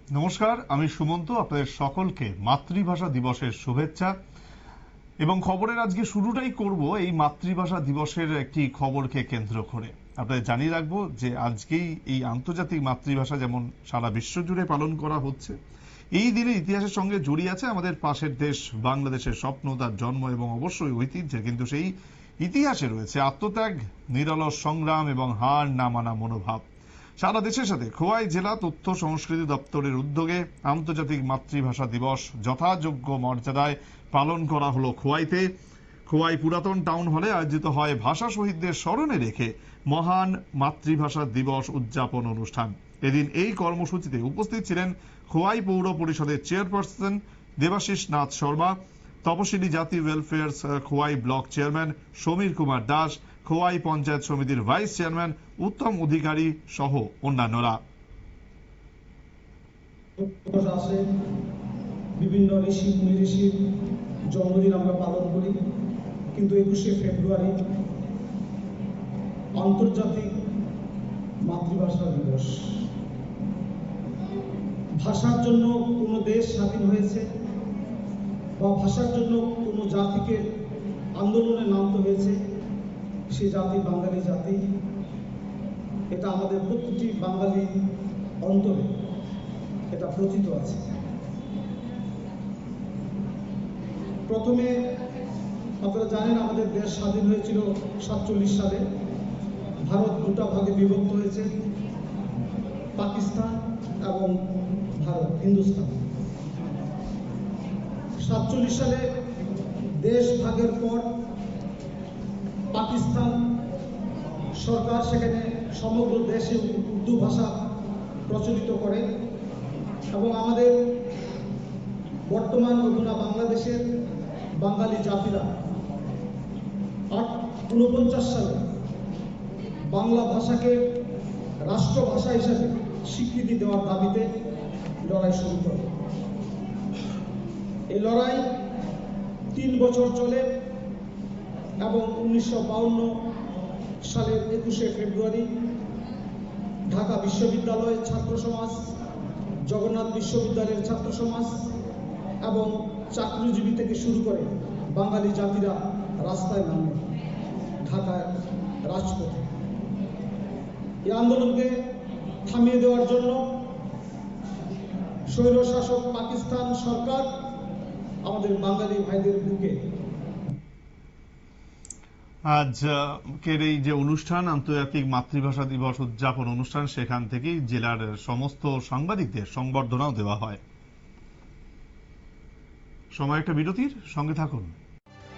নমস্কার, আমি সুমন্ত। আপনাদের সকলকে মাতৃভাষা দিবসের শুভেচ্ছা এবং খবরের আজকে শুরুটাই করব এই মাতৃভাষা দিবসের একটি খবরকে কেন্দ্র করে। আপনাদের জানিয়ে রাখবো যে আজকেই এই আন্তর্জাতিক মাতৃভাষা যেমন সারা বিশ্ব জুড়ে পালন করা হচ্ছে, এই দিনের ইতিহাসের সঙ্গে জড়িয়ে আছে আমাদের পাশের দেশ বাংলাদেশের স্বপ্ন, তার জন্ম এবং অবশ্যই ঐতিহ্যের। কিন্তু সেই ইতিহাসে রয়েছে আত্মত্যাগ, নিরলস সংগ্রাম এবং হার না মানা মনোভাব। সারা দেশের সাথে খোয়াই জেলা তথ্য সংস্কৃতি দপ্তরের উদ্যোগে আন্তর্জাতিক মাতৃভাষা দিবস যথাযোগ্য মর্যাদায় পালন করা হলো খোয়াইতে। খোয়াই পুরাতন টাউন হলে আয়োজিত হয় ভাষা শহীদদের স্মরণে রেখে মহান মাতৃভাষা দিবস উদযাপন অনুষ্ঠান। এদিন এই কর্মসূচিতে উপস্থিত ছিলেন খোয়াই পৌর পরিষদের চেয়ারপারসন দেবাশিস নাথ শর্মা, তপশিলি জাতি welfare Khowai block chairman Samir Kumar Das, Khowai panchayat সমিতির ভাইস চেয়ারম্যান উত্তম অধিকারী সহ অন্যান্যরা। বিভিন্ন ঋষি ঋষির জন্মদিন আমরা পালন করি, কিন্তু 21শে ফেব্রুয়ারি আন্তর্জাতিক মাতৃভাষা দিবস। ভাষার জন্য কোনো দেশ স্বাধীন হয়েছে বা ভাষার জন্য কোনো জাতিকে আন্দোলনে নামতে হয়েছে, সে জাতি বাঙালি জাতি। এটা আমাদের প্রতিটি বাঙালি অন্তরে এটা প্রতীত আছে। প্রথমে আপনারা জানেন আমাদের দেশ স্বাধীন হয়েছিল 47 সালে। ভারত দুটা ভাগে বিভক্ত হয়েছে, পাকিস্তান এবং ভারত, হিন্দুস্তান। 47 সালে দেশ ভাগের পর পাকিস্তান সরকার সেখানে সমগ্র দেশে উর্দু ভাষা প্রচলিত করে এবং আমাদের বর্তমান অধুনা বাংলাদেশের বাঙালি জাতিরা 49 সালে বাংলা ভাষাকে রাষ্ট্রভাষা হিসেবে স্বীকৃতি দেওয়ার দাবিতে লড়াই শুরু করে। এই লড়াই 3 বছর চলে এবং 1952 সালের 21শে ফেব্রুয়ারি ঢাকা বিশ্ববিদ্যালয়ের ছাত্র সমাজ, জগন্নাথ বিশ্ববিদ্যালয়ের ছাত্র সমাজ এবং চাকরিজীবী থেকে শুরু করে বাঙালি জাতিরা রাস্তায় নামে ঢাকায় রাজপথে। এই আন্দোলনকে থামিয়ে দেওয়ার জন্য স্বৈরশাসক পাকিস্তান সরকার আমাদের বাঙালি ভাইদের বুকে আজকের এই যে অনুষ্ঠান, আন্তর্জাতিক মাতৃভাষা দিবস উদযাপন অনুষ্ঠান, সেখান থেকেই জেলার সমস্ত সাংবাদিকদের সংবর্ধনাও দেওয়া হয়। সময় একটা বিরতির, সঙ্গে থাকুন।